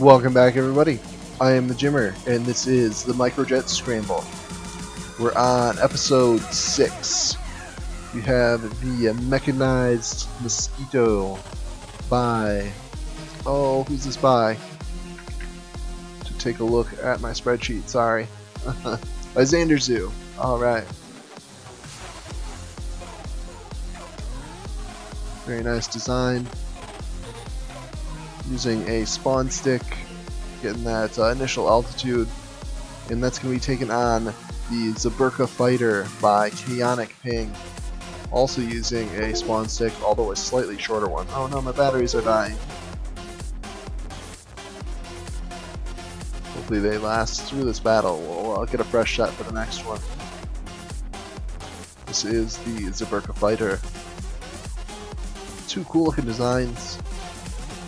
Welcome back, everybody. I am the Jimmer, and this is the Microjet Scramble. We're on episode 6. We have the mechanized mosquito by... Oh, who's this by? To take a look at my spreadsheet, sorry. By Xanderzoo. Alright. Very nice design. Using a spawn stick, getting that initial altitude, and that's going to be taken on the Zibruka fighter by Kaonicping, also using a spawn stick, although a slightly shorter one. Oh no, my batteries are dying. Hopefully they last through this battle. We'll get a fresh shot for the next one. This is the Zibruka fighter. Two cool looking designs.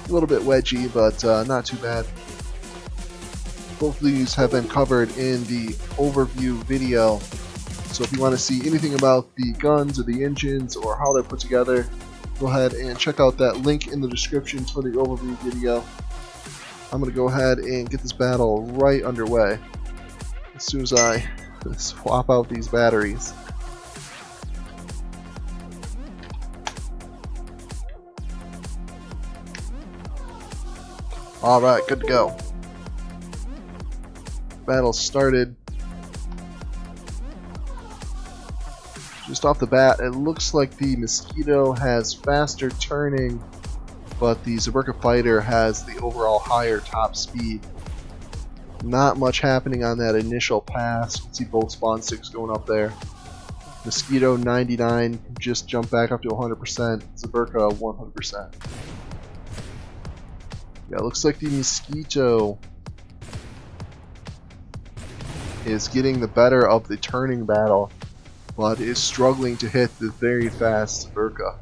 A little bit wedgy, but not too bad. Both of these have been covered in the overview video, so if you want to see anything about the guns or the engines or how they're put together, go ahead and check out that link in the description for the overview video. I'm going to go ahead and get this battle right underway as soon as I swap out these batteries. Alright, good to go. Battle started. Just off the bat, it looks like the Mosquito has faster turning, but the Zibruka fighter has the overall higher top speed. Not much happening on that initial pass. You can see both spawn sticks going up there. Mosquito 99 just jumped back up to 100%. Zibruka 100%. Yeah, it looks like the Mosquito is getting the better of the turning battle, but is struggling to hit the very fast Zibruka.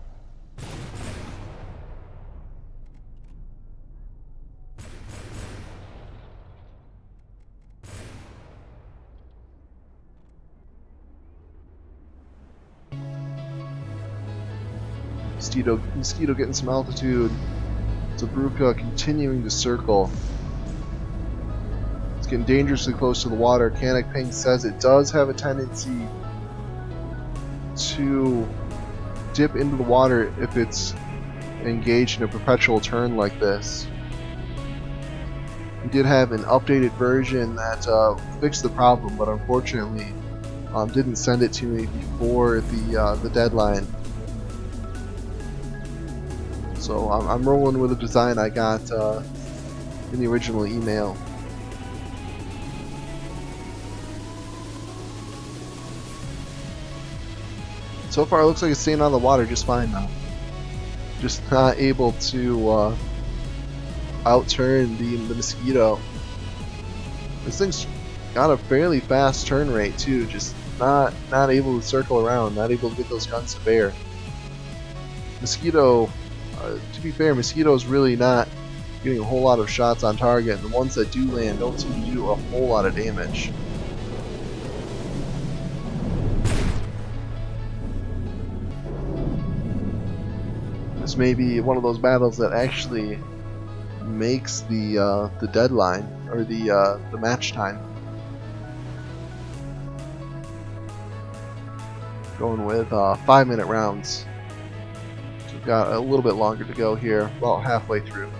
Mosquito getting some altitude. Zibruka continuing to circle. It's getting dangerously close to the water. Kaonicping says it does have a tendency to dip into the water if it's engaged in a perpetual turn like this. We did have an updated version that fixed the problem, but unfortunately didn't send it to me before the deadline. So I'm rolling with the design I got in the original email. So far it looks like it's staying on the water just fine now. Just not able to outturn the Mosquito. This thing's got a fairly fast turn rate too, just not able to circle around, not able to get those guns to bear. Mosquito, to be fair, Mosquito's really not getting a whole lot of shots on target, and the ones that do land don't seem to do a whole lot of damage. This may be one of those battles that actually makes the deadline, or the match time. Going with 5-minute rounds. We've got a little bit longer to go here, about halfway through.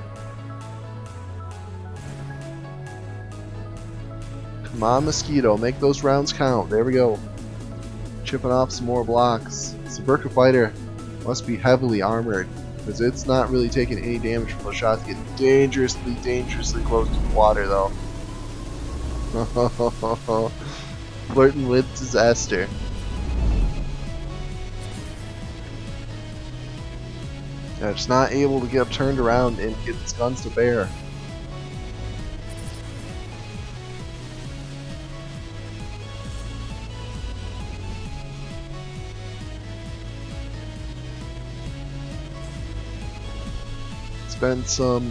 Come on, Mosquito, make those rounds count. There we go. Chipping off some more blocks. Zibruka fighter must be heavily armored, because it's not really taking any damage from those shots. Getting dangerously close to the water, though. Flirting with disaster. Yeah, just not able to get turned around and get its guns to bear. It's been some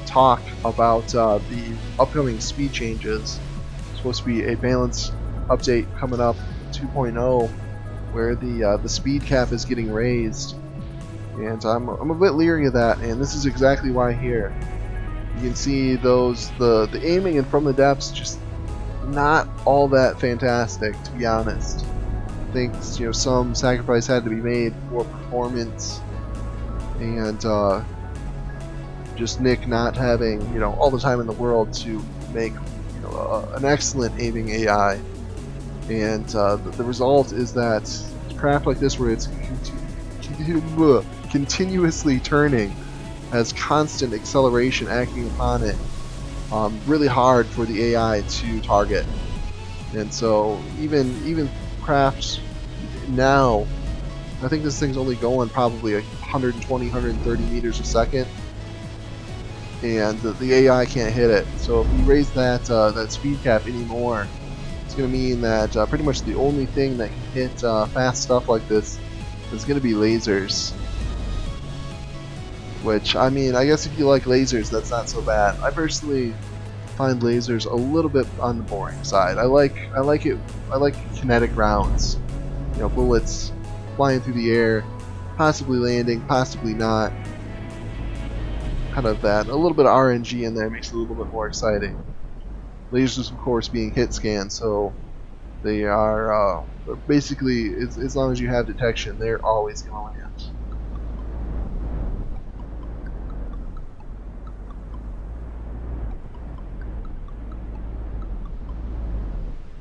talk about the upcoming speed changes. It's supposed to be a balance update coming up 2.0, where the speed cap is getting raised. And I'm a bit leery of that, and this is exactly why here. You can see the aiming and from the depths just not all that fantastic, to be honest. I think some sacrifice had to be made for performance, and just Nick not having all the time in the world to make an excellent aiming AI, and the result is that craft like this where it's continuously turning, has constant acceleration acting upon it, really hard for the AI to target. And so even craft now, I think this thing's only going probably 120, 130 meters a second, and the AI can't hit it. So if we raise that speed cap anymore, it's going to mean that pretty much the only thing that can hit fast stuff like this is going to be lasers. Which, I mean, I guess if you like lasers, that's not so bad. I personally find lasers a little bit on the boring side. I like kinetic rounds. Bullets flying through the air, possibly landing, possibly not. Kind of that. A little bit of RNG in there makes it a little bit more exciting. Lasers, of course, being hit scanned, so they are basically, as long as you have detection, they're always going to land.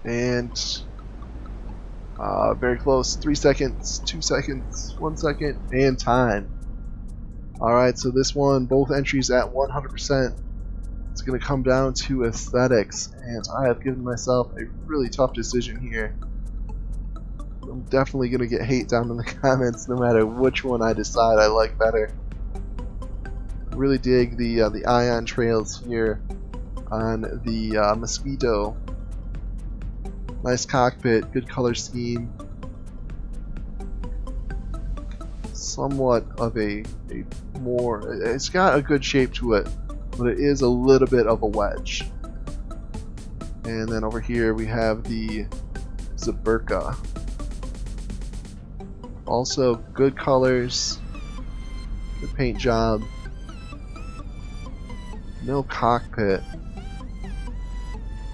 And very close. 3 seconds, 2 seconds, 1 second, and time. Alright, so this one, both entries at 100%. It's going to come down to aesthetics, and I have given myself a really tough decision here. I'm definitely going to get hate down in the comments no matter which one I decide I like better. I really dig the ion trails here on the Mosquito. Nice cockpit, good color scheme. Somewhat of a more, it's got a good shape to it, but it is a little bit of a wedge. And then over here we have the Zibruka. Also good colors, good paint job. No cockpit.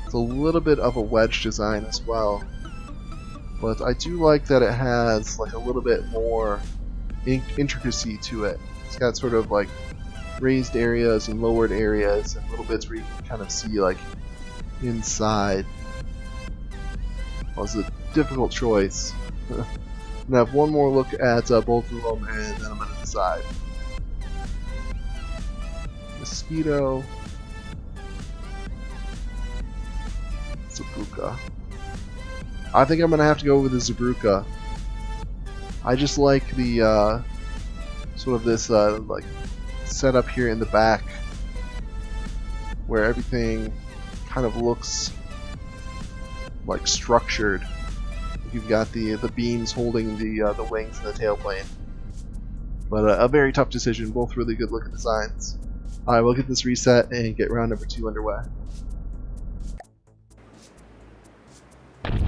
It's a little bit of a wedge design as well, but I do like that it has like a little bit more intricacy to it. It's got sort of like raised areas and lowered areas and little bits where you can kind of see like inside. Well, it's a difficult choice. I'm gonna have one more look at both of them and then I'm gonna decide. Mosquito. Zibruka. I think I'm gonna have to go with the Zibruka. I just like the sort of this like setup here in the back, where everything kind of looks like structured. You've got the beams holding the wings and the tailplane. But a very tough decision. Both really good looking designs. Alright, we'll get this reset and get round number 2 underway.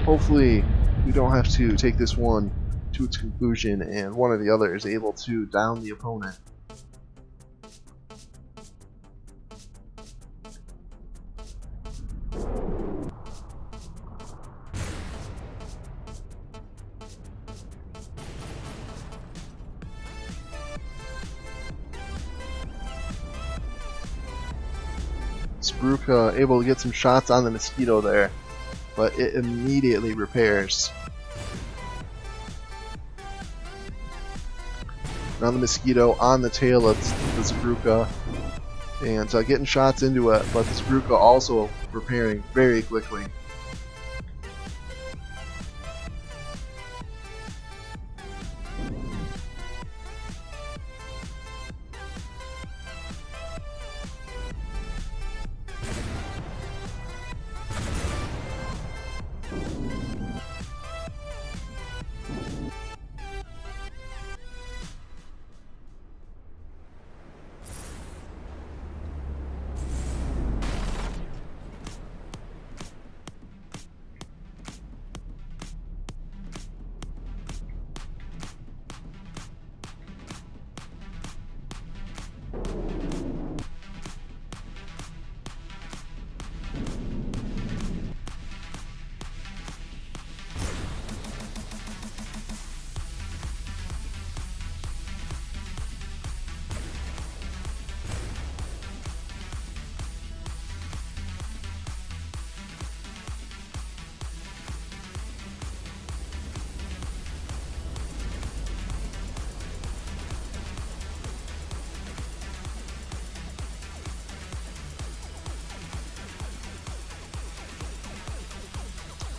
Hopefully we don't have to take this one to its conclusion and one or the other is able to down the opponent. Zibruka able to get some shots on the Mosquito there, but it immediately repairs. On the Mosquito, on the tail of the Zibruka, and getting shots into it, but the Zibruka also repairing very quickly.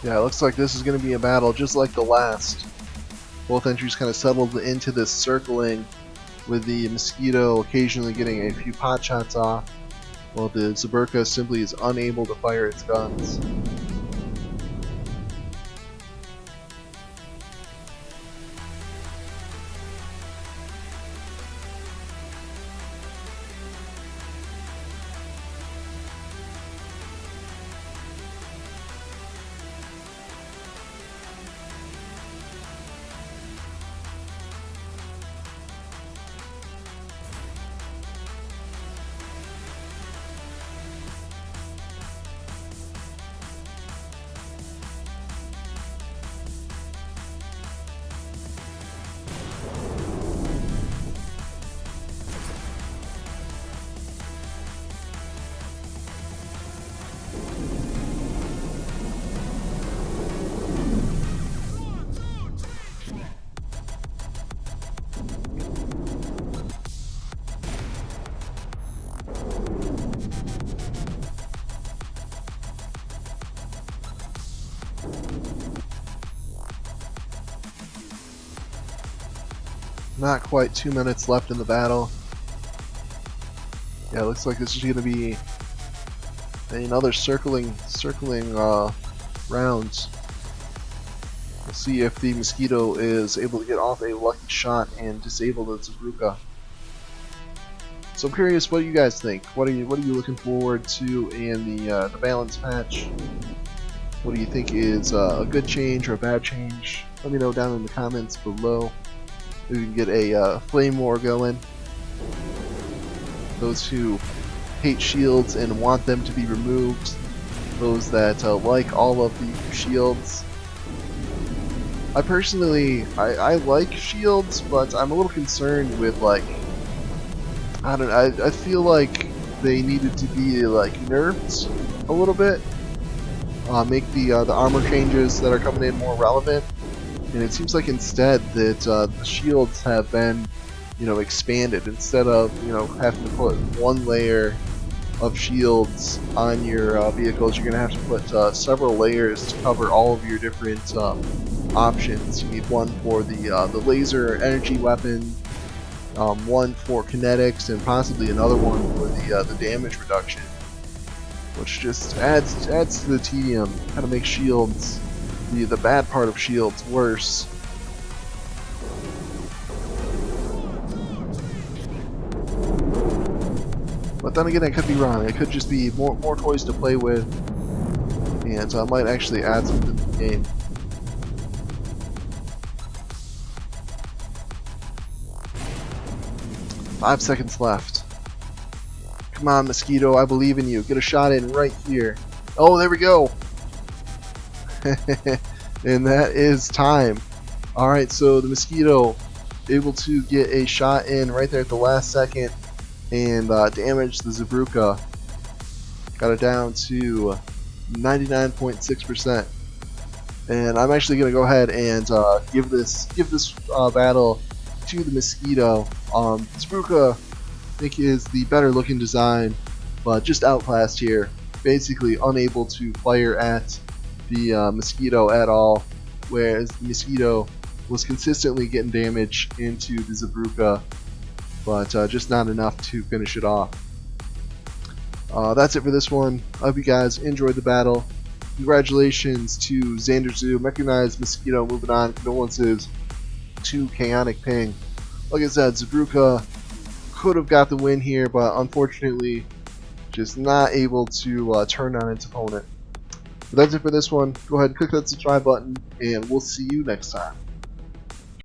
Yeah, it looks like this is going to be a battle just like the last. Both entries kind of settled into this circling, with the Mosquito occasionally getting a few pot shots off, while the Zibruka simply is unable to fire its guns. Not quite 2 minutes left in the battle. Yeah, it looks like this is going to be another circling rounds. We'll see if the Mosquito is able to get off a lucky shot and disable the Zibruka. So I'm curious, what do you guys think? What are you looking forward to in the balance patch? What do you think is a good change or a bad change? Let me know down in the comments below. Maybe we can get a flame war going. Those who hate shields and want them to be removed. Those that like all of the shields. I personally, I like shields, but I'm a little concerned with, like, I don't know, I feel like they needed to be like nerfed a little bit. Make the armor changes that are coming in more relevant. And it seems like instead that the shields have been, expanded. Instead of, having to put one layer of shields on your vehicles, you're going to have to put several layers to cover all of your different options. You need one for the laser energy weapon, one for kinetics, and possibly another one for the damage reduction, which just adds to the tedium. Kind of makes shields, the bad part of shields, worse. But then again, I could be wrong. It could just be more toys to play with, and I might actually add something to the game. Five seconds left. Come on, Mosquito, I believe in you. Get a shot in right here. Oh, there we go. And that is time. Alright, so the Mosquito able to get a shot in right there at the last second and damage the Zibruka. Got it down to 99.6%. And I'm actually going to go ahead and give this battle to the Mosquito. Zibruka, I think, is the better looking design, but just outclassed here. Basically unable to fire at the Mosquito at all, whereas the Mosquito was consistently getting damage into the Zibruka, but just not enough to finish it off. That's it for this one. I hope you guys enjoyed the battle. Congratulations to Xanderzu, Mechanized Mosquito, moving on. Condolences to Kaonicping. Like I said, Zibruka could have got the win here, but unfortunately just not able to turn on its opponent. But that's it for this one. Go ahead and click that subscribe button, and we'll see you next time.